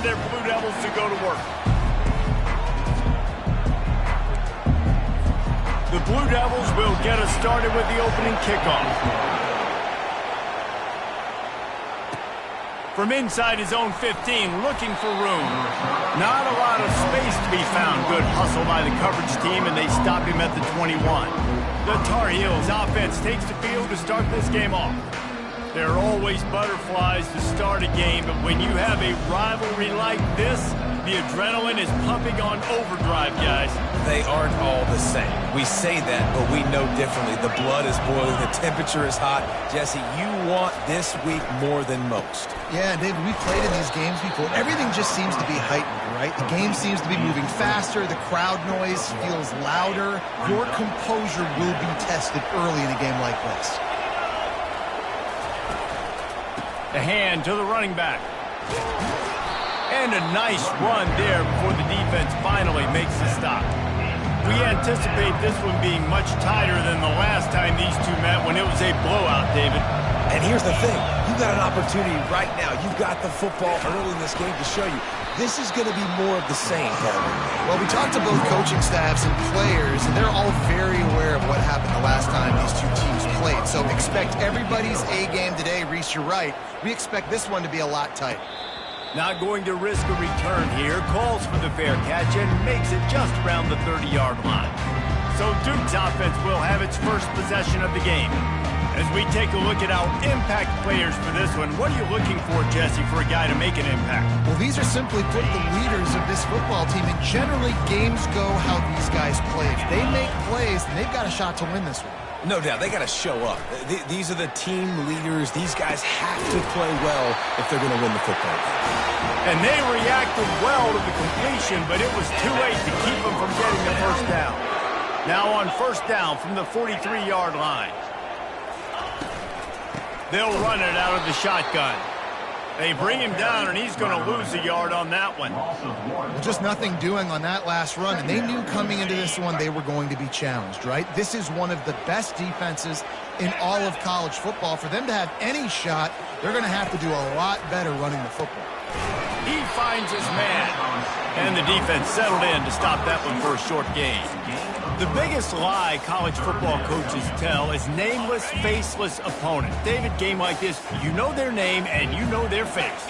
for their Blue Devils to go to work. The Blue Devils will get us started with the opening kickoff. From inside his own 15, looking for room. Not a lot of space to be found. Good hustle by the coverage team, and they stop him at the 21. The Tar Heels offense takes the field to start this game off. There are always butterflies to start a game, but when you have a rivalry like this, the adrenaline is pumping on overdrive, guys. They aren't all the same. We say that, but we know differently. The blood is boiling. The temperature is hot. Jesse, you want this week more than most. Yeah, David, we've played in these games before. Everything just seems to be heightened, right? The game seems to be moving faster. The crowd noise feels louder. Your composure will be tested early in a game like this. A hand to the running back. And a nice run there before the defense finally makes the stop. We anticipate this one being much tighter than the last time these two met when it was a blowout, David. And here's the thing. You've got an opportunity right now. You've got the football early in this game to show you. This is going to be more of the same, Coleman. Well, we talked to both coaching staffs and players, and they're all very aware of what happened the last time these two teams played. So expect everybody's A game today. Reese, you're right. We expect this one to be a lot tighter. Not going to risk a return here. Calls for the fair catch and makes it just around the 30-yard line. So Duke's offense will have its first possession of the game. As we take a look at our impact players for this one, what are you looking for, Jesse, for a guy to make an impact? Well, these are simply put the leaders of this football team, and generally games go how these guys play. If they make plays, then they've got a shot to win this one. No doubt. They got to show up. These are the team leaders. These guys have to play well if they're going to win the football game. And they reacted well to the completion, but it was too late to keep them from getting the first down. Now on first down from the 43-yard line. They'll run it out of the shotgun. They bring him down, and he's going to lose a yard on that one. Well, just nothing doing on that last run, and they knew coming into this one they were going to be challenged, right? This is one of the best defenses in all of college football. For them to have any shot, they're going to have to do a lot better running the football. He finds his man, and the defense settled in to stop that one for a short gain. The biggest lie college football coaches tell is nameless, faceless opponent. David, game like this, you know their name and you know their face.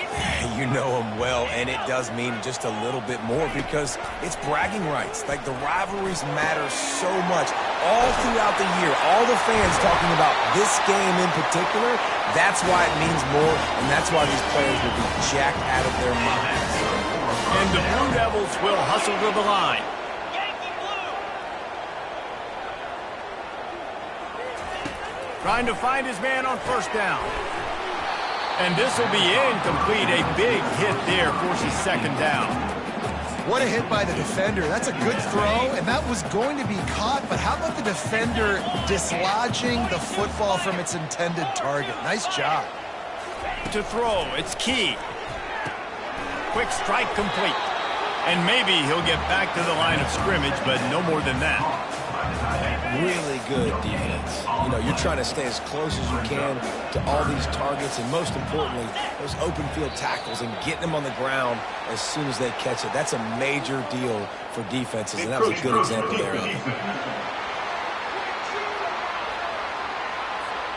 You know them well, and it does mean just a little bit more because it's bragging rights. Like, the rivalries matter so much. All throughout the year, all the fans talking about this game in particular, that's why it means more, and that's why these players will be jacked out of their minds. And the Blue Devils will hustle to the line. Trying to find his man on first down. And this will be incomplete. A big hit there forces second down. What a hit by the defender. That's a good throw, and that was going to be caught, but how about the defender dislodging the football from its intended target? Nice job. To throw, it's key. Quick strike complete. And maybe he'll get back to the line of scrimmage, but no more than that. Really good defense. You know, you're trying to stay as close as you can to all these targets, and most importantly, those open field tackles and getting them on the ground as soon as they catch it. That's a major deal for defenses, and that was a good example there.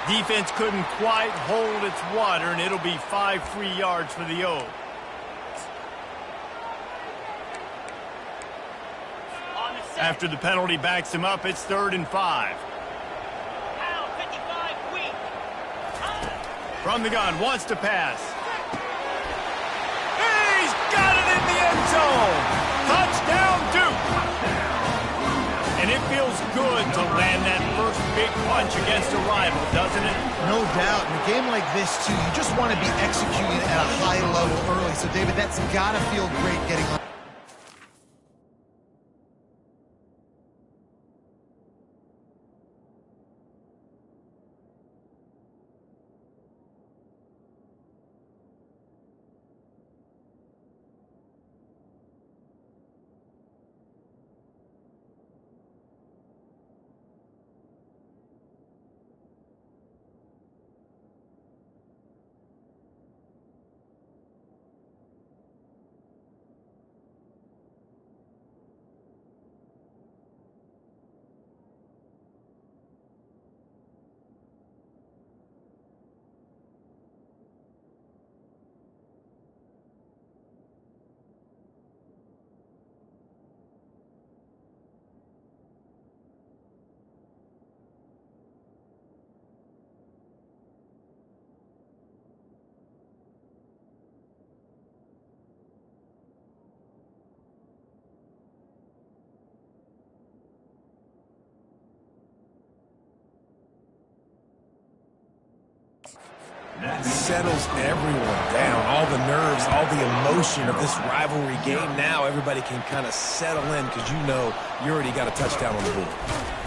Defense couldn't quite hold its water, and it'll be 5 free yards for the O. After the penalty backs him up, it's 3rd and 5. From the gun, wants to pass. He's got it in the end zone! Touchdown, Duke! And it feels good to land that first big punch against a rival, doesn't it? No doubt. In a game like this, too, you just want to be executing at a high level early. So, David, that's got to feel great getting on. Settles everyone down. All the nerves, all the emotion of this rivalry game. Now everybody can kind of settle in because you know you already got a touchdown on the board.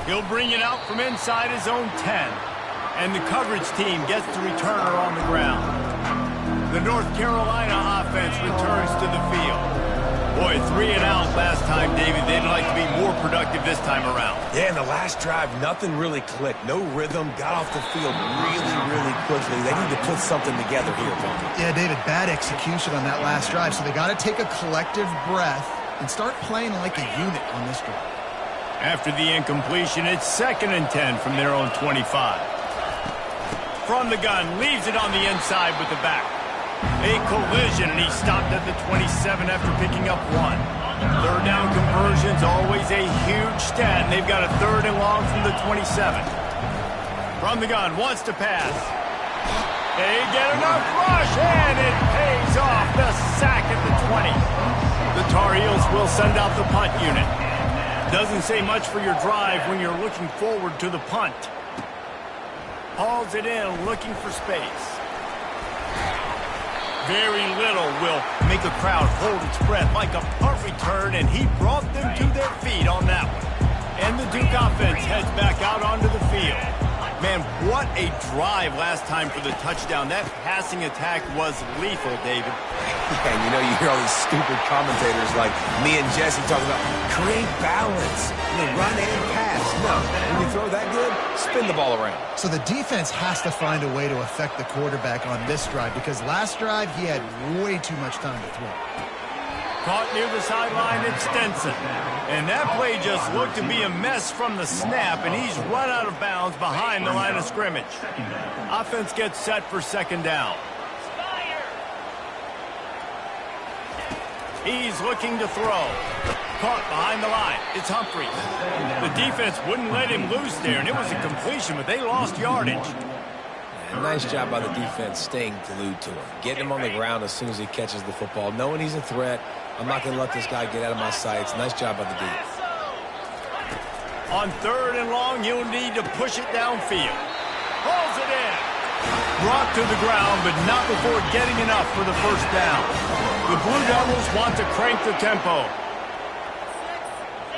He'll bring it out from inside his own 10. And the coverage team gets the returner on the ground. The North Carolina offense returns to the field. Boy, 3 and out last time, David. They'd like to be more productive this time around. Yeah, in the last drive, nothing really clicked. No rhythm. Got off the field really, really quickly. They need to put something together here, Bunky. Yeah, David, bad execution on that last drive. So they got to take a collective breath and start playing like a unit on this drive. After the incompletion, it's 2nd and 10 from their own 25. From the gun, leaves it on the inside with the back. A collision, and he stopped at the 27 after picking up 1. 3rd down conversion's always a huge stat, and they've got a 3rd and long from the 27. From the gun, wants to pass. They get enough rush, and it pays off. The sack at the 20. The Tar Heels will send out the punt unit. Doesn't say much for your drive when you're looking forward to the punt. Hauls it in, looking for space. Very little will make a crowd hold its breath like a punt return, and he brought them to their feet on that one. And the Duke offense heads back out onto the field. Man, what a drive last time for the touchdown. That passing attack was lethal, David. Yeah, you know, you hear all these stupid commentators like me and Jesse talking about create balance, run and pass. No, when you throw that good, spin the ball around. So the defense has to find a way to affect the quarterback on this drive because last drive he had way too much time to throw. Caught near the sideline, it's Stenson. And that play just looked to be a mess from the snap, and he's run out of bounds behind the line of scrimmage. Offense gets set for 2nd down. He's looking to throw. Caught behind the line. It's Humphries. The defense wouldn't let him loose there, and it was a completion, but they lost yardage. Nice job by the defense staying glued to him. Getting him on the ground as soon as he catches the football. Knowing he's a threat, I'm not going to let this guy get out of my sights. Nice job by the defense. On 3rd and long, you'll need to push it downfield. Pulls it in. Brought to the ground, but not before getting enough for the 1st down. The Blue Devils want to crank the tempo.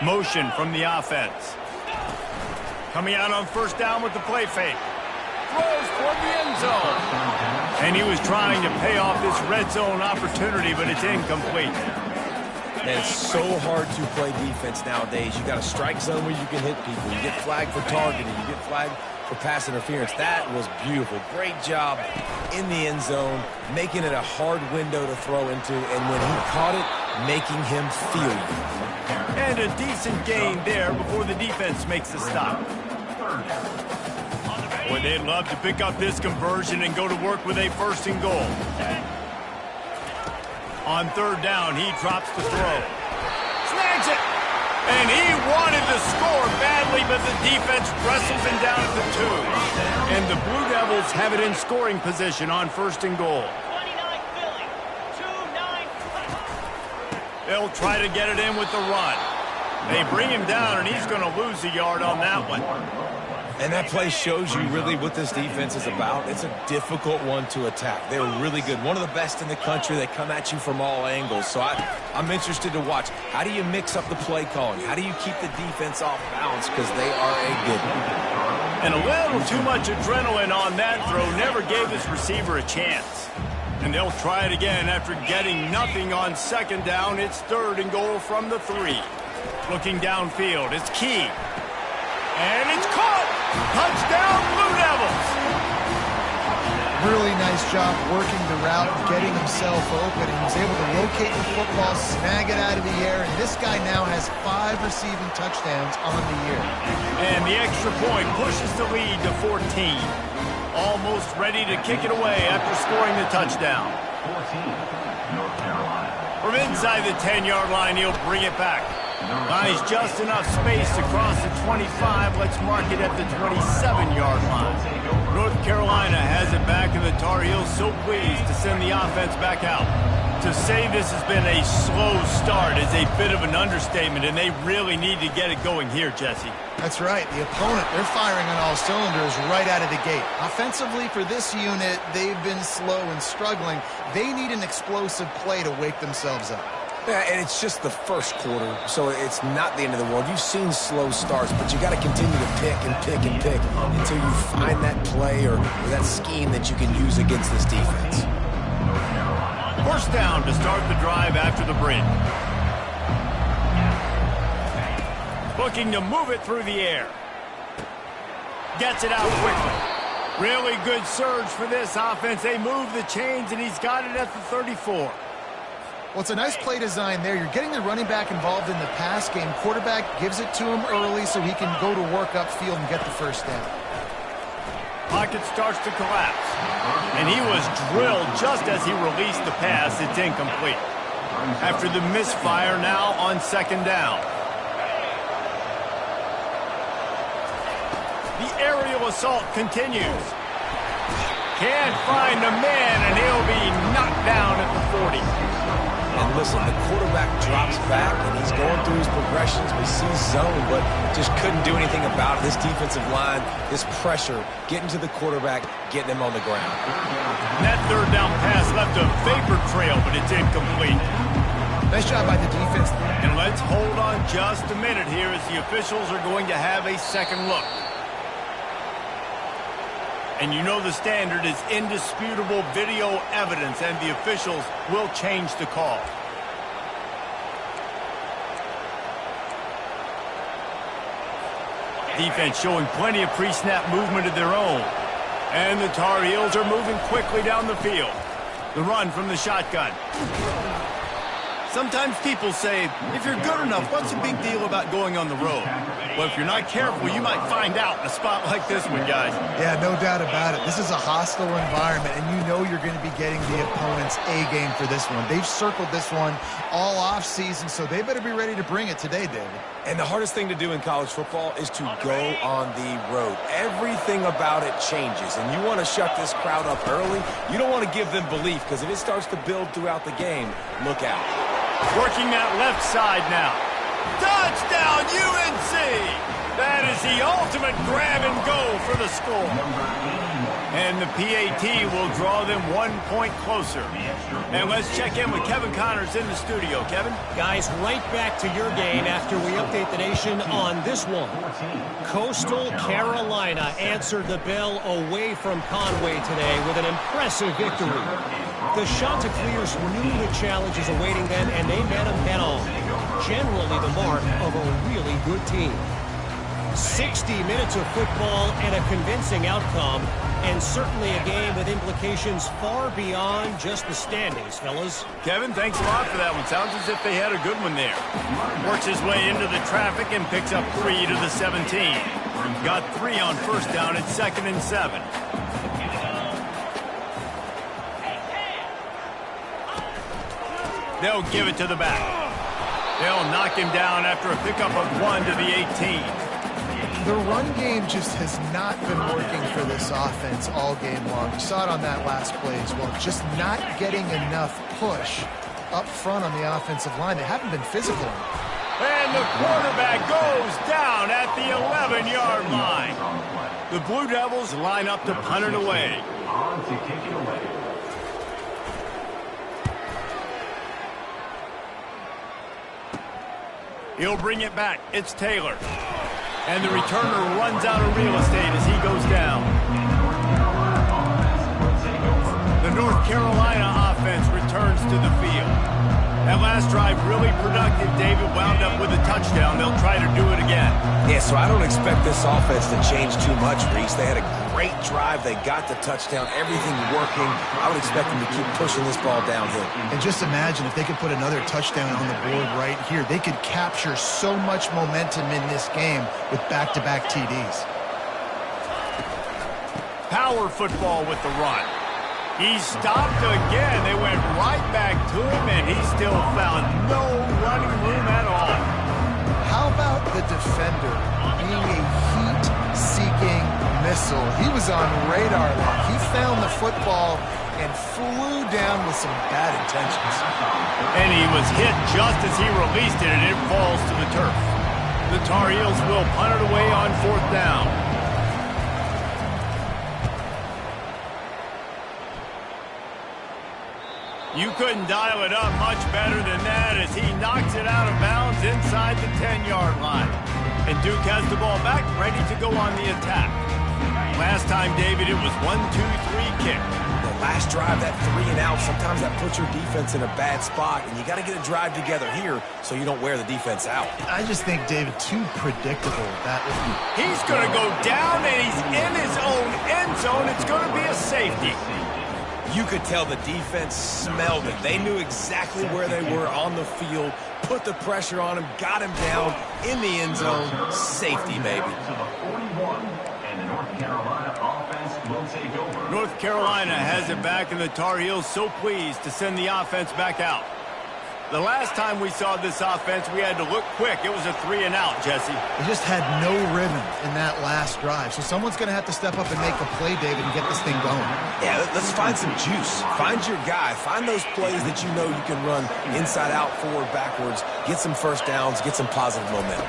Motion from the offense. Coming out on 1st down with the play fake. Throws toward the end zone. And he was trying to pay off this red zone opportunity, but it's incomplete. Man, it's so hard to play defense nowadays. You got a strike zone where you can hit people. You get flagged for targeting. You get flagged for pass interference. That was beautiful. Great job in the end zone, making it a hard window to throw into, and when he caught it, making him feel it. And a decent gain there before the defense makes the stop. Boy, they'd love to pick up this conversion and go to work with a 1st and goal. On 3rd down, he drops the throw. Snags it! And he wanted to score badly, but the defense wrestles him down at the 2. And the Blue Devils have it in scoring position on 1st and goal. They'll try to get it in with the run. They bring him down, and he's going to lose a yard on that one. And that play shows you really what this defense is about. It's a difficult one to attack. They're really good. One of the best in the country. They come at you from all angles. So I'm interested to watch. How do you mix up the play calling? How do you keep the defense off balance? Because they are a good one. And a little too much adrenaline on that throw never gave his receiver a chance. And they'll try it again after getting nothing on 2nd down. It's 3rd and goal from the 3. Looking downfield, it's Key. And it's caught! Touchdown, Blue Devils! Really nice job working the route, getting himself open, and he's able to locate the football, snag it out of the air, and this guy now has 5 receiving touchdowns on the year. And the extra point pushes the lead to 14. Almost ready to kick it away after scoring the touchdown. From inside the 10-yard line, he'll bring it back. Buys just enough space to cross the 25. Let's mark it at the 27-yard line. North Carolina has it back, and the Tar Heels so pleased to send the offense back out. To say this has been a slow start is a bit of an understatement, and they really need to get it going here, Jesse. That's right. The opponent, they're firing on all cylinders right out of the gate. Offensively, for this unit, they've been slow and struggling. They need an explosive play to wake themselves up. Yeah, and it's just the first quarter, so it's not the end of the world. You've seen slow starts, but you got to continue to pick and pick and pick until you find that play or that scheme that you can use against this defense. First down to start the drive after the break. Looking to move it through the air. Gets it out quickly. Really good surge for this offense. They move the chains, and he's got it at the 34. Well, it's a nice play design there. You're getting the running back involved in the pass game. Quarterback gives it to him early so he can go to work upfield and get the first down. Pocket starts to collapse. And he was drilled just as he released the pass. It's incomplete. After the misfire, now on second down. The aerial assault continues. Can't find the man, and he'll be knocked down at the 40. And listen, the quarterback drops back, and he's going through his progressions. We see zone, but just couldn't do anything about it. This defensive line, this pressure, getting to the quarterback, getting him on the ground. And that third down pass left a vapor trail, but it's incomplete. Nice job by the defense. And let's hold on just a minute here as the officials are going to have a second look. And you know the standard is indisputable video evidence, and the officials will change the call. Defense showing plenty of pre-snap movement of their own. And the Tar Heels are moving quickly down the field. The run from the shotgun. Sometimes people say, if you're good enough, what's the big deal about going on the road? Well, if you're not careful, you might find out in a spot like this one, guys. Yeah, no doubt about it. This is a hostile environment, and you know you're going to be getting the opponent's A-game for this one. They've circled this one all offseason, so they better be ready to bring it today, David. And the hardest thing to do in college football is to go on the road. Everything about it changes, and you want to shut this crowd up early. You don't want to give them belief, because if it starts to build throughout the game, look out. Working that left side now. Touchdown, UNC! That is the ultimate grab and go for the score. And the PAT will draw them 1 point closer. And let's check in with Kevin Connors in the studio. Kevin? Guys, right back to your game after we update the nation on this one. Coastal Carolina answered the bell away from Conway today with an impressive victory. The Chanticleers knew the challenges awaiting them, and they met them head-on. Generally the mark of a really good team. 60 minutes of football and a convincing outcome, and certainly a game with implications far beyond just the standings, fellas. Kevin, thanks a lot for that one. Sounds as if they had a good one there. Works his way into the traffic and picks up 3 to the 17. Got 3 on first down at 2nd and 7. They'll give it to the back. They'll knock him down after a pickup of 1 to the 18. The run game just has not been working for this offense all game long. You saw it on that last play as well. Just not getting enough push up front on the offensive line. They haven't been physical enough. And the quarterback goes down at the 11-yard line. The Blue Devils line up to punt it away. He'll bring it back. It's Taylor. And the returner runs out of real estate as he goes down. The North Carolina offense returns to the field. That last drive really productive. David wound up with a touchdown. They'll try to do it again. Yeah, so I don't expect this offense to change too much, Reese. They had a great drive. They got the touchdown. Everything working. I would expect them to keep pushing this ball downhill. And just imagine if they could put another touchdown on the board right here. They could capture so much momentum in this game with back-to-back TDs. Power football with the run. He stopped again. They went right back to him, and he still found no running room at all. How about the defender being a heat-seeking missile? He was on radar lock. He found the football and flew down with some bad intentions. And he was hit just as he released it, and it falls to the turf. The Tar Heels will punt it away on 4th down. You couldn't dial it up much better than that as he knocks it out of bounds inside the 10-yard line. And Duke has the ball back, ready to go on the attack. Last time, David, it was 1-2-3 kick. The last drive, that 3 and out, sometimes that puts your defense in a bad spot, and you got to get a drive together here so you don't wear the defense out. I just think, David, too predictable. He's going to go down, and he's in his own end zone. It's going to be a safety. You could tell the defense smelled it. They knew exactly where they were on the field, put the pressure on him, got him down in the end zone. Safety, baby. North Carolina has it back, and the Tar Heels so pleased to send the offense back out. The last time we saw this offense, we had to look quick. It was a 3 and out, Jesse. They just had no rhythm in that last drive. So someone's going to have to step up and make a play, David, and get this thing going. Yeah, let's find some juice. Find your guy. Find those plays that you know you can run inside out, forward, backwards. Get some first downs. Get some positive momentum.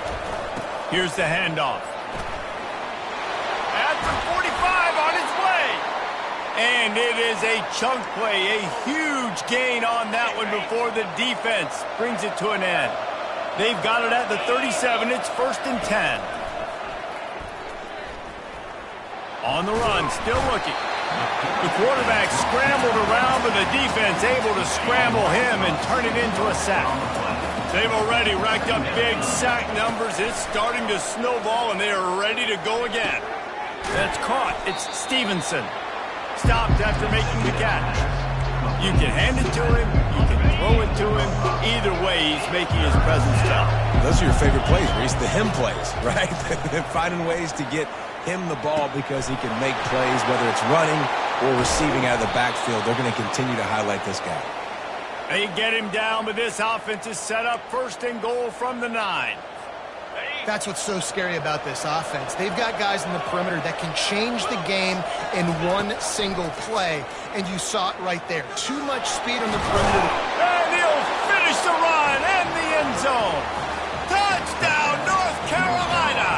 Here's the handoff. At the 45 on his way. And it is a chunk play, a huge gain on that one before the defense brings it to an end. They've got it at the 37. It's 1st and 10. On the run, still looking. The quarterback scrambled around, but the defense able to scramble him and turn it into a sack. They've already racked up big sack numbers. It's starting to snowball, and they are ready to go again. That's caught. It's Stevenson. Stopped after making the catch. You can hand it to him. You can throw it to him. Either way, he's making his presence felt. Those are your favorite plays, Reese, the him plays, right? Finding ways to get him the ball because he can make plays, whether it's running or receiving out of the backfield. They're going to continue to highlight this guy. They get him down, but this offense is set up 1st and goal from the 9. That's what's so scary about this offense. They've got guys in the perimeter that can change the game in one single play, and you saw it right there. Too much speed on the perimeter. And he'll finish the run in the end zone. Touchdown, North Carolina!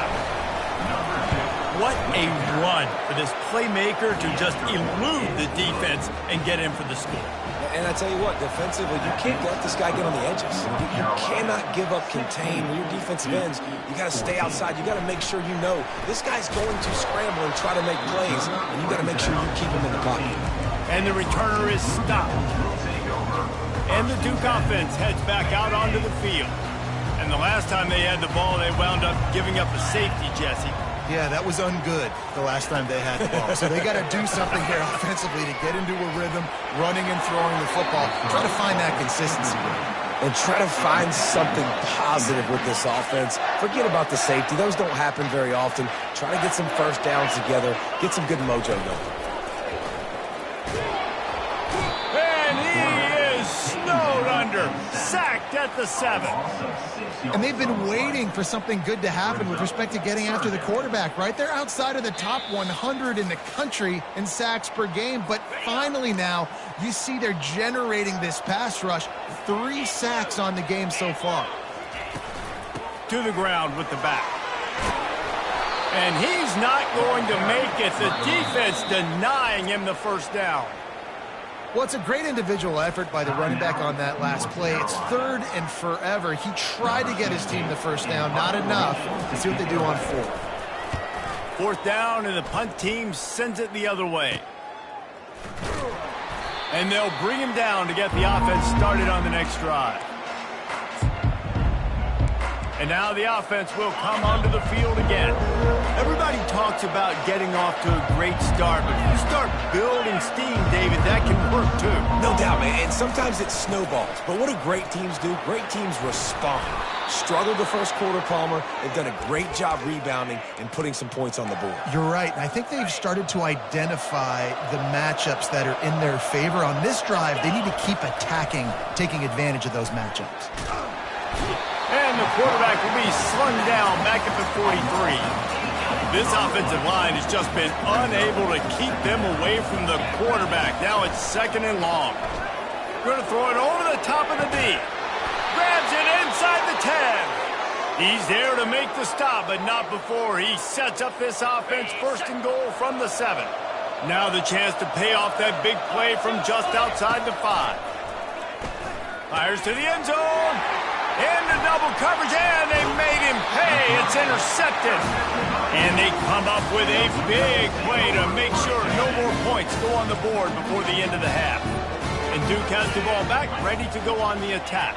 What a run for this playmaker to just elude the defense and get in for the score. And I tell you what, defensively, you can't let this guy get on the edges. You cannot give up contain. When your defensive ends, you got to stay outside. You got to make sure you know this guy's going to scramble and try to make plays, and you got to make sure you keep him in the pocket. And the returner is stopped. And the Duke offense heads back out onto the field. And the last time they had the ball, they wound up giving up a safety, Jesse. Yeah, that was ungood the last time they had the ball. So they got to do something here offensively to get into a rhythm, running and throwing the football. Try to find that consistency. And try to find something positive with this offense. Forget about the safety. Those don't happen very often. Try to get some first downs together. Get some good mojo going. And he is snowed under. Sacked at the 7. And they've been waiting for something good to happen with respect to getting after the quarterback, right? They're outside of the top 100 in the country in sacks per game, but finally now you see they're generating this pass rush. 3 sacks on the game so far. To the ground with the back. And he's not going to make it. The defense denying him the first down. Well, it's a great individual effort by the running back on that last play. It's 3rd and forever. He tried to get his team the first down. Not enough. Let's see what they do on 4th. 4th down, and the punt team sends it the other way. And they'll bring him down to get the offense started on the next drive. And now the offense will come onto the field again. Everybody talks about getting off to a great start, but if you start building steam, David, that can work too. No doubt, man. And sometimes it snowballs. But what do great teams do? Great teams respond. Struggled the first quarter, Palmer. They've done a great job rebounding and putting some points on the board. You're right. And I think they've started to identify the matchups that are in their favor. On this drive, they need to keep attacking, taking advantage of those matchups. And the quarterback will be slung down back at the 43. This offensive line has just been unable to keep them away from the quarterback. Now it's 2nd and long. Going to throw it over the top of the D. Grabs it inside the 10. He's there to make the stop, but not before he sets up this offense 1st and goal from the 7. Now the chance to pay off that big play from just outside the 5. Fires to the end zone. Into double coverage, and they made him pay. It's intercepted. And they come up with a big play to make sure no more points go on the board before the end of the half. And Duke has the ball back, ready to go on the attack.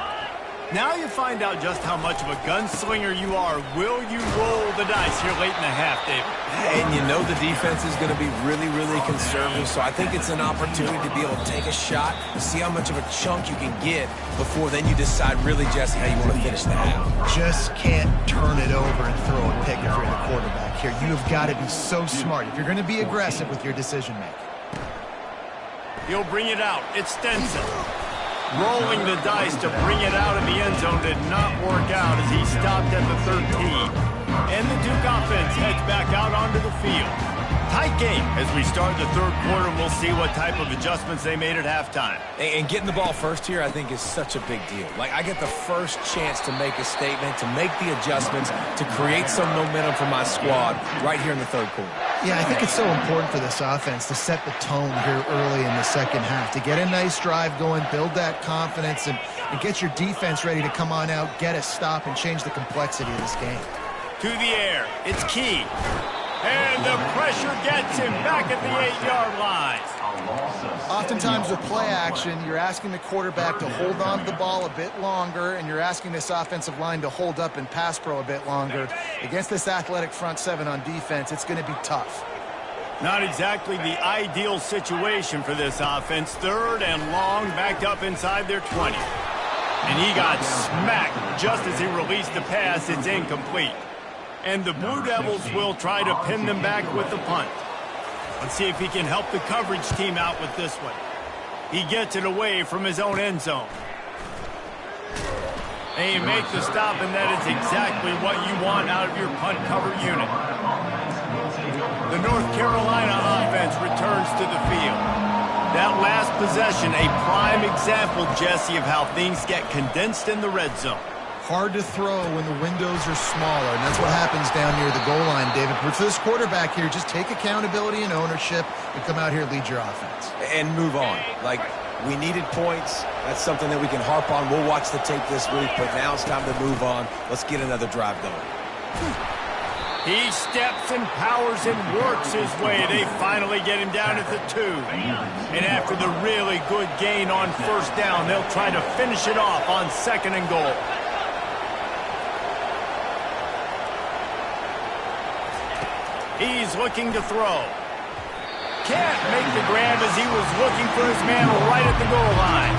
Now you find out just how much of a gunslinger you are. Will you roll the dice here late in the half, David? And you know the defense is going to be really, really conservative, so I think it's an opportunity to be able to take a shot, see how much of a chunk you can get before then you decide really, Jesse, how you want to finish the half. Just can't turn it over and throw a pick if you're the quarterback here. You have got to be so smart if you're going to be aggressive with your decision-making. He'll bring it out. It's Stenson. Rolling the dice to bring it out of the end zone did not work out as he stopped at the 13. And the Duke offense heads back out onto the field. Tight game as we start the 3rd quarter, and we'll see what type of adjustments they made at halftime. And getting the ball first here, I think, is such a big deal. Like, I get the first chance to make a statement, to make the adjustments, to create some momentum for my squad right here in the 3rd quarter. Yeah, I think it's so important for this offense to set the tone here early in the 2nd half, to get a nice drive going, build that confidence, and get your defense ready to come on out, get a stop, and change the complexity of this game. To the air, it's Key. And the pressure gets him back at the 8-yard line. Oftentimes with play action, you're asking the quarterback to hold on to the ball a bit longer, and you're asking this offensive line to hold up and pass pro a bit longer. Against this athletic front 7 on defense, it's going to be tough. Not exactly the ideal situation for this offense. 3rd and long, backed up inside their 20. And he got smacked just as he released the pass. It's incomplete. And the Blue Devils will try to pin them back with the punt. Let's see if he can help the coverage team out with this one. He gets it away from his own end zone. And you make the stop, and that is exactly what you want out of your punt cover unit. The North Carolina offense returns to the field. That last possession, a prime example, Jesse, of how things get condensed in the red zone. Hard to throw when the windows are smaller, and that's what happens down near the goal line, David. But for this quarterback here, just take accountability and ownership and come out here and lead your offense. And move on. Like, we needed points. That's something that we can harp on. We'll watch the tape this week, but now it's time to move on. Let's get another drive going. He steps and powers and works his way. They finally get him down at the 2. And after the really good gain on 1st down, they'll try to finish it off on 2nd and goal. He's looking to throw. Can't make the grab as he was looking for his man right at the goal line.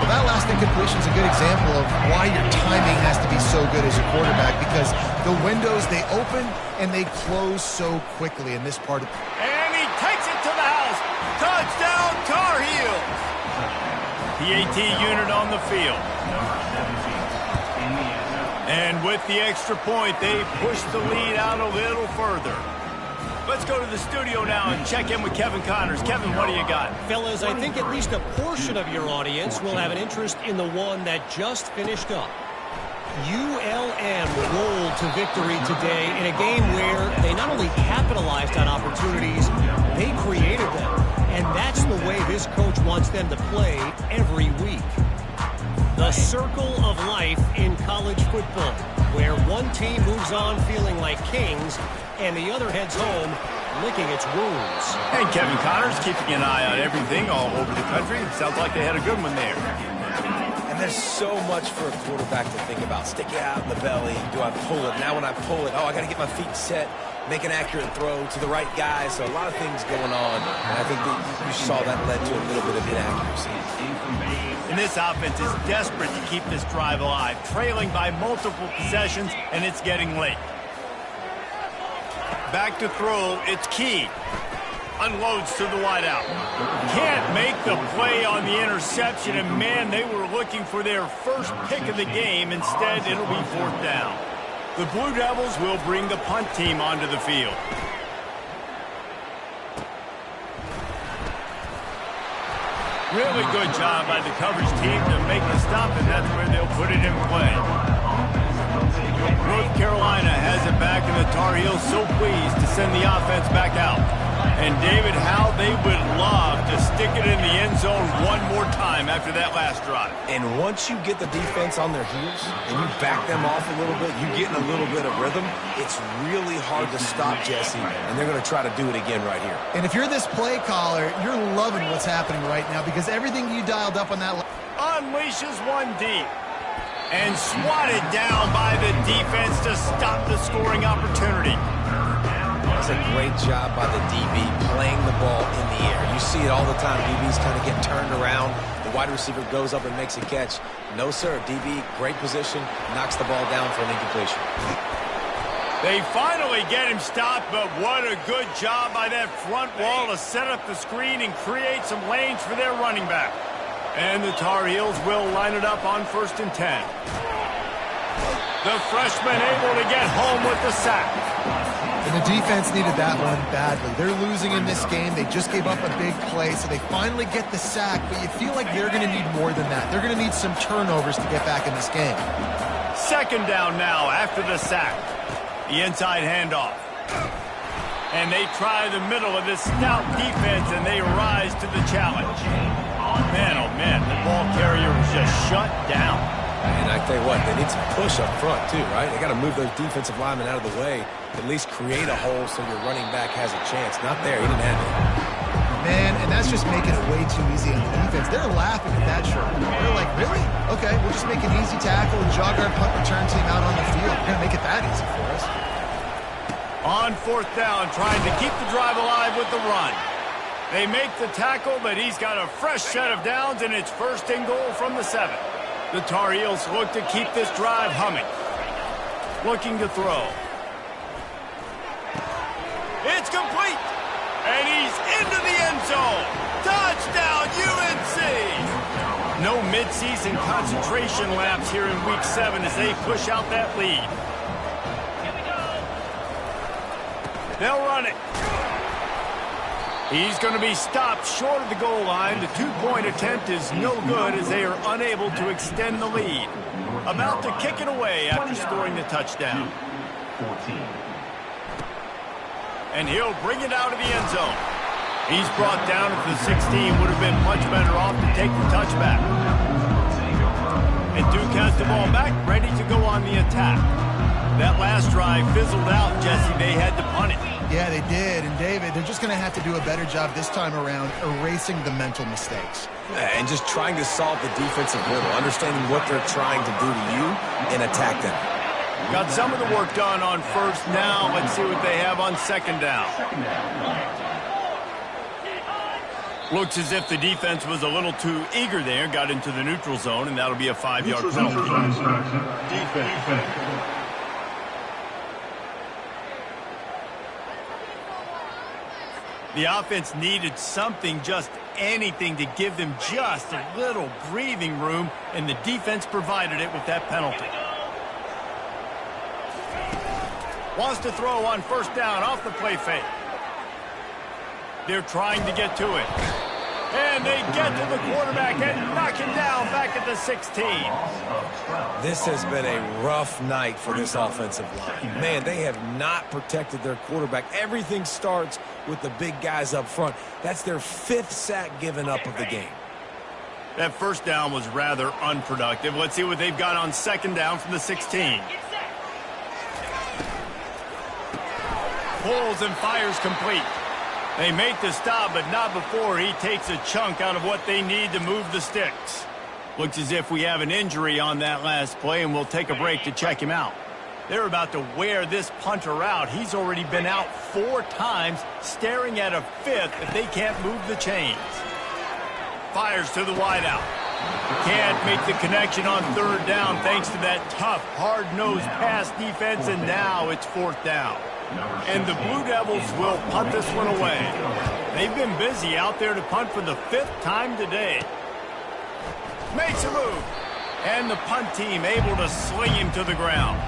Well, that last incompletion is a good example of why your timing has to be so good as a quarterback, because the windows, they open and they close so quickly in this part of... And he takes it to the house. Touchdown, Tar Heels. The AT unit on the field. And with the extra point, they push the lead out a little further. Let's go to the studio now and check in with Kevin Connors. Kevin, what do you got? Fellas, I think at least a portion of your audience will have an interest in the one that just finished up. ULM rolled to victory today in a game where they not only capitalized on opportunities, they created them. And that's the way this coach wants them to play every week. The circle of life in college football, where one team moves on feeling like kings and the other heads home licking its wounds. And Kevin Connors keeping an eye on everything all over the country. Sounds like they had a good one there. And there's so much for a quarterback to think about. Stick it out in the belly. Do I pull it? Now when I pull it, I got to get my feet set, make an accurate throw to the right guy. So a lot of things going on. And I think that you saw that led to a little bit of inaccuracy. And this offense is desperate to keep this drive alive, trailing by multiple possessions, and it's getting late. Back to throw, it's Key. Unloads to the wideout. Can't make the play on the interception, and man, they were looking for their first pick of the game. Instead, it'll be 4th down. The Blue Devils will bring the punt team onto the field. Really good job by the coverage team to make the stop, and that's where they'll put it in play. North Carolina has it back, and the Tar Heels so pleased to send the offense back out. And David, how they would love to stick it in the end zone one more time after that last drive. And once you get the defense on their heels and you back them off a little bit, you get in a little bit of rhythm, it's really hard to stop, Jesse, and they're going to try to do it again right here. And if you're this play caller, you're loving what's happening right now because everything you dialed up on that unleashes one deep and swatted down by the defense to stop the scoring opportunity. That's a great job by the DB playing the ball in the air. You see it all the time. DBs kind of get turned around. The wide receiver goes up and makes a catch. No, sir. DB, great position, knocks the ball down for an incompletion. They finally get him stopped, but what a good job by that front wall to set up the screen and create some lanes for their running back. And the Tar Heels will line it up on 1st and 10. The freshman able to get home with the sack. And the defense needed that one badly. They're losing in this game. They just gave up a big play, so they finally get the sack, but you feel like they're going to need more than that. They're going to need some turnovers to get back in this game. 2nd down now after the sack. The inside handoff. And they try the middle of this stout defense, and they rise to the challenge. Man, oh man, the ball carrier was just shut down. And I tell you what, they need some push up front too, right? They got to move those defensive linemen out of the way, at least create a hole so your running back has a chance. Not there, he didn't have it. Man, and that's just making it way too easy on the defense. They're laughing at that shot. They're like, really? Okay, we'll just make an easy tackle and jog our punt return team out on the field. We're going to make it that easy for us. On 4th down, trying to keep the drive alive with the run. They make the tackle, but he's got a fresh set of downs, and it's 1st and goal from the 7. The Tar Heels look to keep this drive humming. Looking to throw. It's complete. And he's into the end zone. Touchdown, UNC. No midseason concentration laps here in Week 7 as they push out that lead. They'll run it. He's going to be stopped short of the goal line. The 2-point attempt is no good as they are unable to extend the lead. About to kick it away after scoring the touchdown. And he'll bring it out of the end zone. He's brought down at the 16. Would have been much better off to take the touchback. And Duke has the ball back, ready to go on the attack. That last drive fizzled out, Jesse. They had to punt it. Yeah, they did. And, David, they're just going to have to do a better job this time around erasing the mental mistakes. And just trying to solve the defensive riddle, understanding what they're trying to do to you and attack them. Got some of the work done on 1st. Now let's see what they have on 2nd down. Looks as if the defense was a little too eager there. Got into the neutral zone, and that'll be a 5-yard penalty. Defense. The offense needed something, just anything, to give them just a little breathing room, and the defense provided it with that penalty. Wants to throw on 1st down off the play fake. They're trying to get to it. And they get to the quarterback and knock him down back at the 16. This has been a rough night for this offensive line. Man, they have not protected their quarterback. Everything starts with the big guys up front. That's their 5th sack given up of the game. That 1st down was rather unproductive. Let's see what they've got on 2nd down from the 16. Pulls and fires complete. They make the stop, but not before he takes a chunk out of what they need to move the sticks. Looks as if we have an injury on that last play, and we'll take a break to check him out. They're about to wear this punter out. He's already been out 4 times, staring at a 5th if they can't move the chains. Fires to the wideout. Can't make the connection on 3rd down thanks to that tough, hard-nosed pass defense, and now it's 4th down. And the Blue Devils will punt this one away. They've been busy out there to punt for the 5th time today. Makes a move. And the punt team able to sling him to the ground.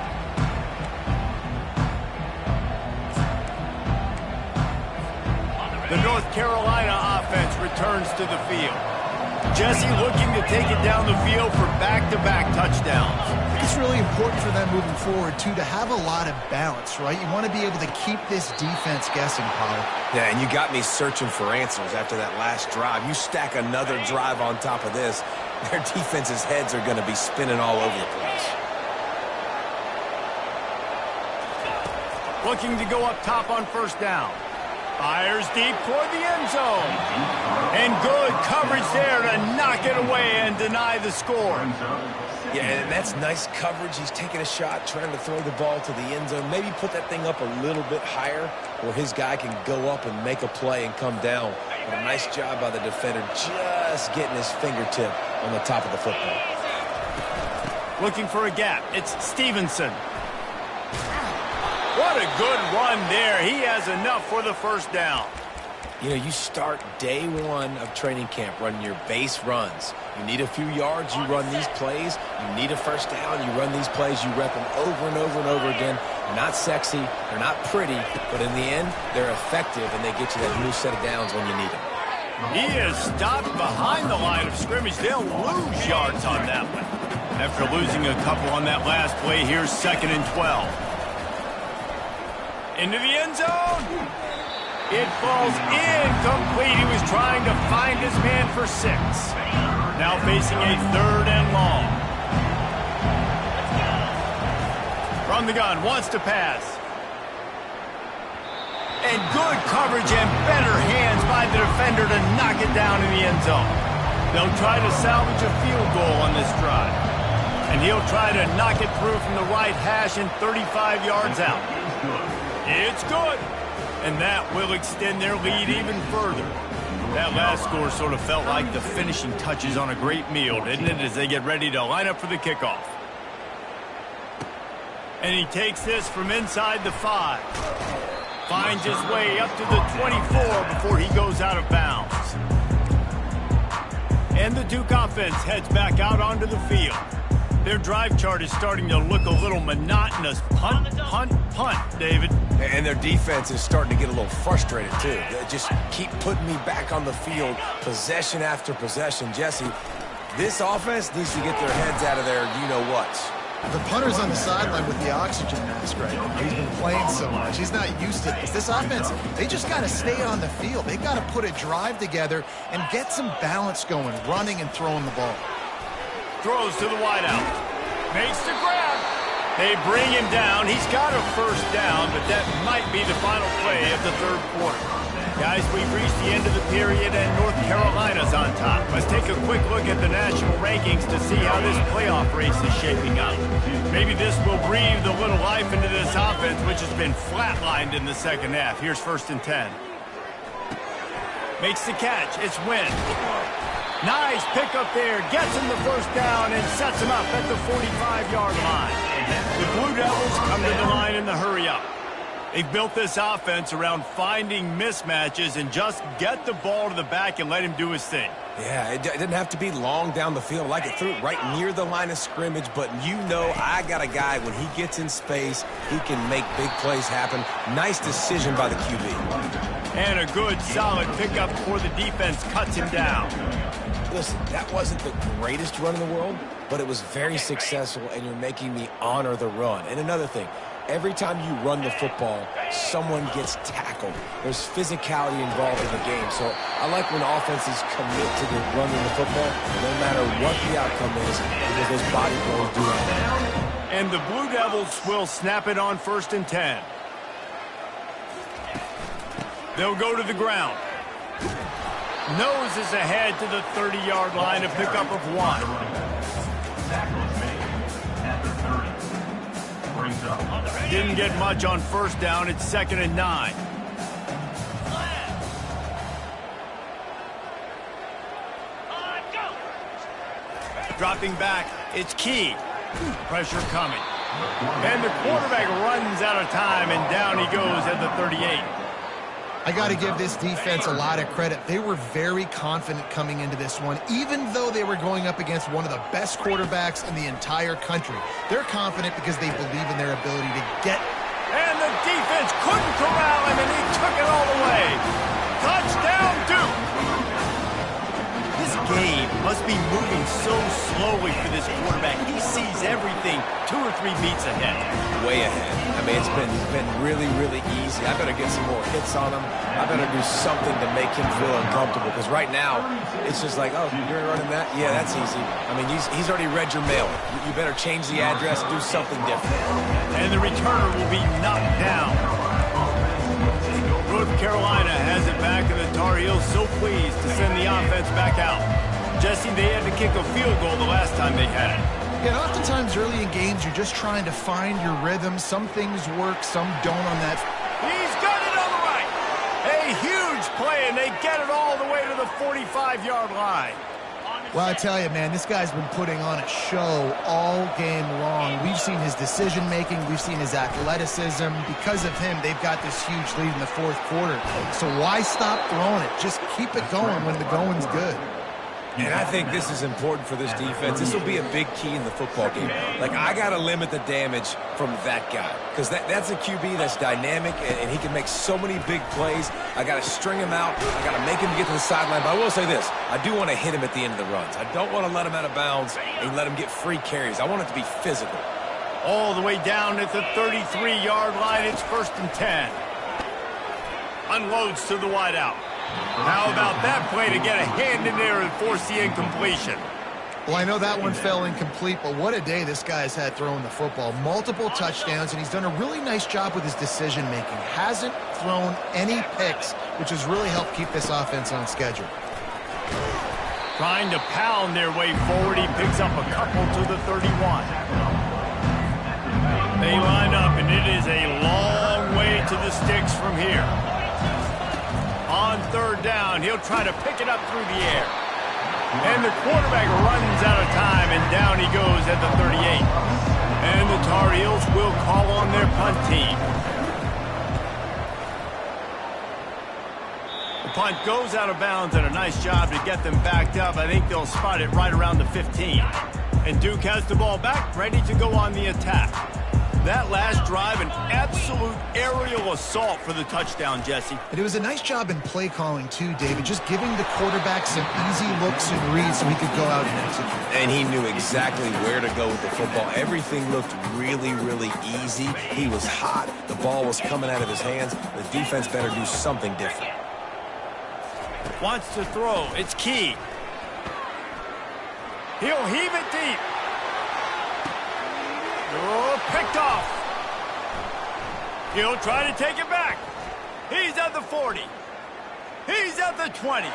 The North Carolina offense returns to the field. Jesse looking to take it down the field for back-to-back touchdowns. It's really important for them moving forward, too, to have a lot of balance, right? You want to be able to keep this defense guessing, Pollard. Yeah, and you got me searching for answers after that last drive. You stack another drive on top of this, their defense's heads are going to be spinning all over the place. Looking to go up top on first down. Fires deep toward the end zone. And good coverage there to knock it away and deny the score. Yeah, and that's nice coverage. He's taking a shot, trying to throw the ball to the end zone. Maybe put that thing up a little bit higher where his guy can go up and make a play and come down. But a nice job by the defender just getting his fingertip on the top of the football. Looking for a gap. It's Stevenson. What a good run there. He has enough for the first down. You know, you start day one of training camp running your base runs. You need a few yards, you run these plays. You need a first down, you run these plays. You rep them over and over and over again. They're not sexy, they're not pretty, but in the end, they're effective, and they get you that new set of downs when you need them. He is stopped behind the line of scrimmage. They'll lose yards on that one. After losing a couple on that last play, here's 2nd and 12. Into the end zone. It falls incomplete. He was trying to find his man for 6. Now facing a 3rd and long. From the gun, wants to pass. And good coverage and better hands by the defender to knock it down in the end zone. They'll try to salvage a field goal on this drive. And he'll try to knock it through from the right hash and 35 yards out. It's good. And that will extend their lead even further. That last score sort of felt like the finishing touches on a great meal, didn't it, as they get ready to line up for the kickoff. And he takes this from inside the 5. Finds his way up to the 24 before he goes out of bounds. And the Duke offense heads back out onto the field. Their drive chart is starting to look a little monotonous. Punt, punt, punt, David. And their defense is starting to get a little frustrated, too. They just keep putting me back on the field, possession after possession. Jesse, this offense needs to get their heads out of their you-know-whats. The punter's on the sideline with the oxygen mask right now. He's been playing so much. He's not used to this. This offense, they just got to stay on the field. They got to put a drive together and get some balance going, running and throwing the ball. Throws to the wideout. Makes the grab. They bring him down. He's got a first down, but that might be the final play of the 3rd quarter. Guys, we've reached the end of the period, and North Carolina's on top. Let's take a quick look at the national rankings to see how this playoff race is shaping up. Maybe this will breathe a little life into this offense, which has been flatlined in the second half. Here's 1st and 10. Makes the catch. It's Wynn. Nice pickup there. Gets him the first down and sets him up at the 45-yard line. The Blue Devils come to the line in the hurry-up. They've built this offense around finding mismatches and just get the ball to the back and let him do his thing. Yeah, it didn't have to be long down the field. Like it threw it right near the line of scrimmage, but you know I got a guy, when he gets in space, he can make big plays happen. Nice decision by the QB. And a good, solid pickup before the defense cuts him down. Listen, that wasn't the greatest run in the world, but it was very successful, and you're making me honor the run. And another thing, every time you run the football, someone gets tackled. There's physicality involved in the game. So I like when offenses commit to the running the football, no matter what the outcome is, because those body blows do that. And the Blue Devils will snap it on 1st and 10. They'll go to the ground. Noses ahead to the 30-yard line, a pickup of 1. Didn't get much on first down. It's 2nd and 9. Dropping back, it's Key. Pressure coming. And the quarterback runs out of time, and down he goes at the 38. I got to give this defense a lot of credit. They were very confident coming into this one, even though they were going up against one of the best quarterbacks in the entire country. They're confident because they believe in their ability to get. And the defense couldn't corral him, and he took it all the way. Touchdown, Duke! This game must be moving so slowly for this quarterback. He sees everything 2 or 3 beats ahead. Way ahead. I mean, it's been really, really easy. I better get some more hits on him. I better do something to make him feel uncomfortable. Because right now, it's just like, oh, you're running that? Yeah, that's easy. I mean, he's already read your mail. You better change the address, do something different. And the returner will be knocked down. North Carolina has it back, and the Tar Heels so pleased to send the offense back out. Jesse, they had to kick a field goal the last time they had it. Yeah, oftentimes early in games, you're just trying to find your rhythm. Some things work, some don't on that. He's got it on the right. A huge play, and they get it all the way to the 45-yard line. Well, I tell you, man, this guy's been putting on a show all game long. We've seen his decision-making. We've seen his athleticism. Because of him, they've got this huge lead in the fourth quarter. So why stop throwing it? Just keep it going when the going's good. And I think this is important for this defense. This will be a big key in the football game. Like, I got to limit the damage from that guy. Because that's a QB that's dynamic, and he can make so many big plays. I got to string him out. I got to make him get to the sideline. But I will say this. I do want to hit him at the end of the runs. I don't want to let him out of bounds and let him get free carries. I want it to be physical. All the way down at the 33-yard line. It's 1st and 10. Unloads to the wideout. How about that play to get a hand in there and force the incompletion? Well, I know that one fell incomplete, but what a day this guy's had throwing the football. Multiple touchdowns, and he's done a really nice job with his decision-making. Hasn't thrown any picks, which has really helped keep this offense on schedule. Trying to pound their way forward. He picks up a couple to the 31. They line up, and it is a long way to the sticks from here. On 3rd down, he'll try to pick it up through the air. And the quarterback runs out of time, and down he goes at the 38. And the Tar Heels will call on their punt team. The punt goes out of bounds, and a nice job to get them backed up. I think they'll spot it right around the 15. And Duke has the ball back, ready to go on the attack. That last drive, an absolute aerial assault for the touchdown, Jesse. And it was a nice job in play calling, too, David, just giving the quarterback some easy looks and reads so he could go out and execute. And he knew exactly where to go with the football. Everything looked really, really easy. He was hot. The ball was coming out of his hands. The defense better do something different. Wants to throw. It's key. He'll heave it deep. Oh, picked off. He'll try to take it back. He's at the 40. He's at the 20.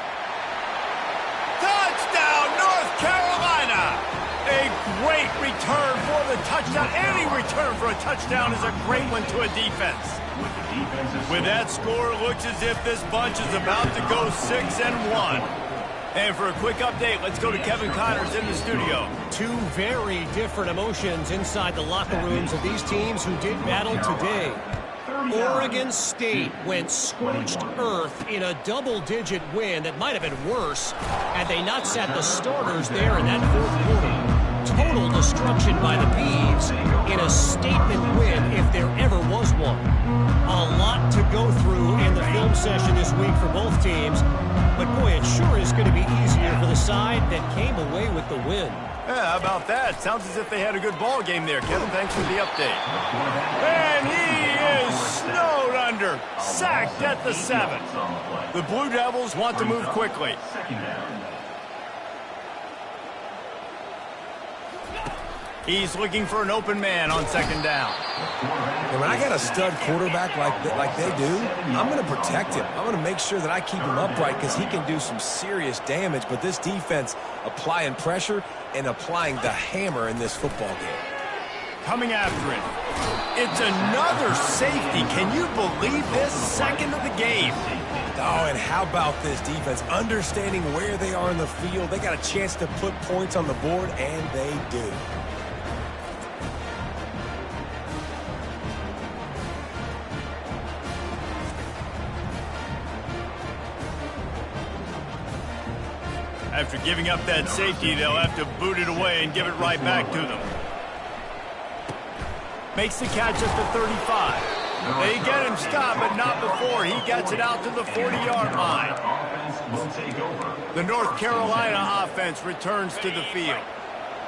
Touchdown, North Carolina! A great return for the touchdown. Any return for a touchdown is a great one to a defense. With that score, it looks as if this bunch is about to go 6-1. And for a quick update, let's go to Kevin Connors in the studio. 2 very different emotions inside the locker rooms of these teams who did battle today. Oregon State went scorched earth in a double-digit win that might have been worse had they not sat the starters there in that fourth quarter. Total destruction by the Beavs in a statement win if there ever was one. A lot to go through in the film session this week for both teams, but boy, it sure is going to be easier for the side that came away with the win. Yeah, how about that? Sounds as if they had a good ball game there, Kevin. Thanks for the update. And he is snowed under, sacked at the 7. The Blue Devils want to move quickly. He's looking for an open man on 2nd down. And when I got a stud quarterback like they do, I'm going to protect him. I'm going to make sure that I keep him upright because he can do some serious damage. But this defense applying pressure and applying the hammer in this football game. Coming after it. It's another safety. Can you believe this? 2nd of the game. Oh, and how about this defense? Understanding where they are in the field. They got a chance to put points on the board, and they do. After giving up that safety, they'll have to boot it away and give it right back to them. Makes the catch at the 35. They get him stopped, but not before he gets it out to the 40-yard line. The North Carolina offense returns to the field.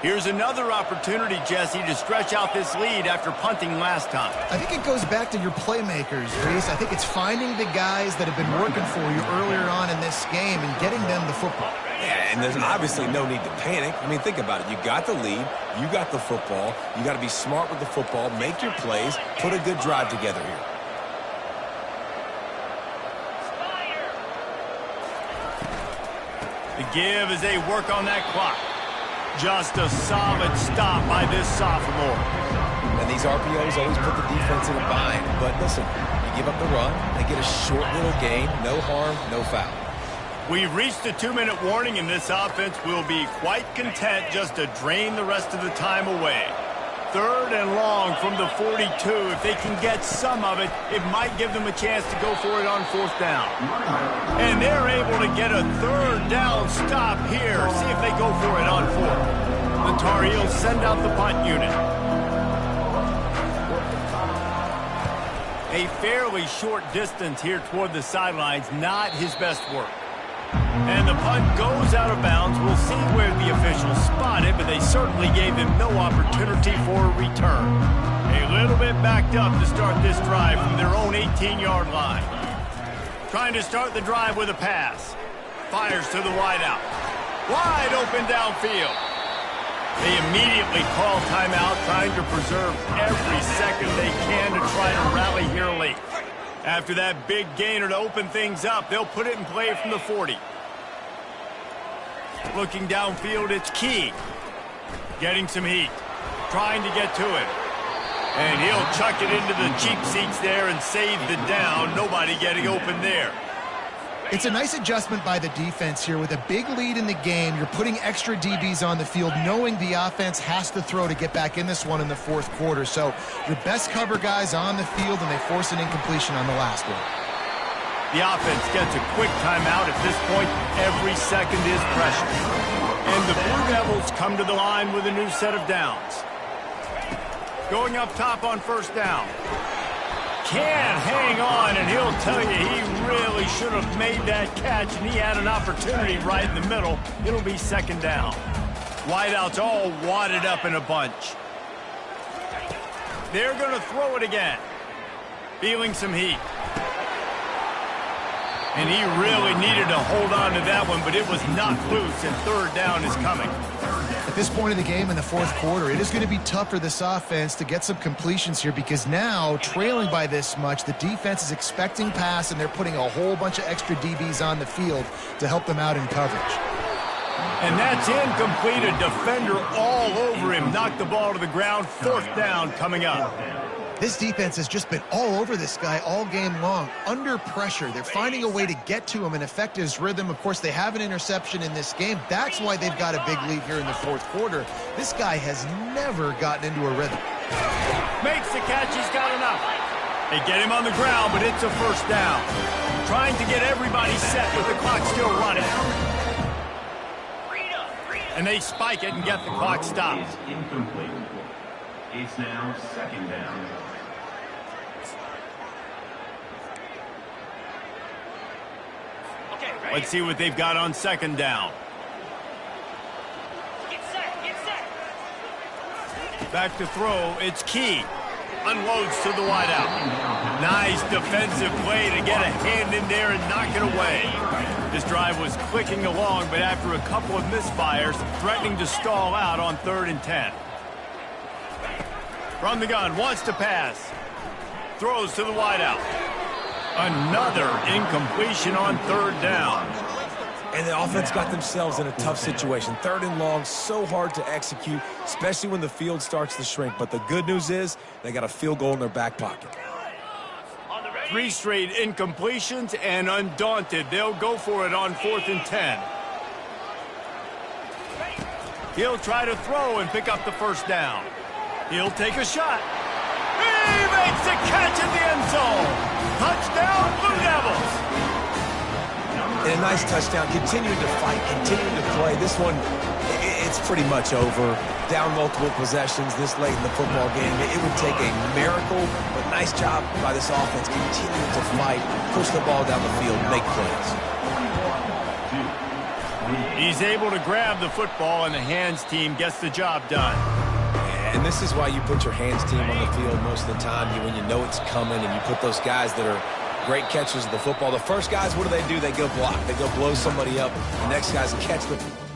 Here's another opportunity, Jesse, to stretch out this lead after punting last time. I think it goes back to your playmakers, Reese. I think it's finding the guys that have been working for you earlier on in this game and getting them the football. Yeah, and there's obviously no need to panic. I mean, think about it. You got the lead. You got the football. You got to be smart with the football, make your plays, put a good drive together here. The give as they work on that clock. Just a solid stop by this sophomore. And these RPOs always put the defense in a bind. But listen, you give up the run, they get a short little gain, no harm, no foul. We've reached the 2-minute warning, and this offense will be quite content just to drain the rest of the time away. 3rd and long from the 42. If they can get some of it, it might give them a chance to go for it on 4th down. And they're able to get a 3rd down stop here. See if they go for it on 4th. The Tar Heels send out the punt unit. A fairly short distance here toward the sidelines, not his best work. And the punt goes out of bounds. We'll see where the officials spot it, but they certainly gave him no opportunity for a return. A little bit backed up to start this drive from their own 18-yard line. Trying to start the drive with a pass. Fires to the wideout. Wide open downfield. They immediately call timeout, trying to preserve every second they can to try to rally here late. After that big gainer to open things up, they'll put it in play from the 40. Looking downfield, it's Key. Getting some heat. Trying to get to it. And he'll chuck it into the cheap seats there and save the down. Nobody getting open there. It's a nice adjustment by the defense here. With a big lead in the game, you're putting extra DBs on the field, knowing the offense has to throw to get back in this one in the 4th quarter. So your best cover guys on the field, and they force an incompletion on the last one. The offense gets a quick timeout. At this point, every second is precious. And the Blue Devils come to the line with a new set of downs. Going up top on 1st down. Can't hang on, and he'll tell you he really should have made that catch, and he had an opportunity right in the middle. It'll be 2nd down. Wideouts all wadded up in a bunch. They're going to throw it again. Feeling some heat. And he really needed to hold on to that one, but it was knocked loose, and 3rd down is coming. At this point of the game in the 4th quarter, it is going to be tough for this offense to get some completions here, because now, trailing by this much, the defense is expecting pass, and they're putting a whole bunch of extra DBs on the field to help them out in coverage. And that's incomplete. A defender all over him. Knocked the ball to the ground. 4th down coming up. This defense has just been all over this guy all game long. Under pressure, they're finding a way to get to him and affect his rhythm. Of course, they have an interception in this game. That's why they've got a big lead here in the 4th quarter. This guy has never gotten into a rhythm. Makes the catch. He's got enough. They get him on the ground, but it's a 1st down. Trying to get everybody set with the clock still running. And they spike it and get the clock stopped. Incomplete. It's now 2nd down. Let's see what they've got on 2nd down. Get set. Back to throw. It's Key. Unloads to the wideout. Nice defensive play to get a hand in there and knock it away. This drive was clicking along, but after a couple of misfires, threatening to stall out on 3rd and 10. From the gun, wants to pass. Throws to the wideout. Another incompletion on 3rd down. And the offense got themselves in a tough situation. 3rd and long, so hard to execute, especially when the field starts to shrink. But the good news is they got a field goal in their back pocket. 3 straight incompletions, and undaunted, they'll go for it on 4th and 10. He'll try to throw and pick up the 1st down. He'll take a shot. He makes a catch in the end zone. Touchdown, Blue Devils. And a nice touchdown, continuing to fight, continuing to play. This one, It's pretty much over. Down multiple possessions this late in the football game. It would take a miracle, but nice job by this offense continuing to fight, push the ball down the field, make plays. He's able to grab the football, and the hands team gets the job done. And this is why you put your hands team on the field most of the time, when you know it's coming, and you put those guys that are great catchers of the football. The first guys, what do? They go block. They go blow somebody up. The next guys catch the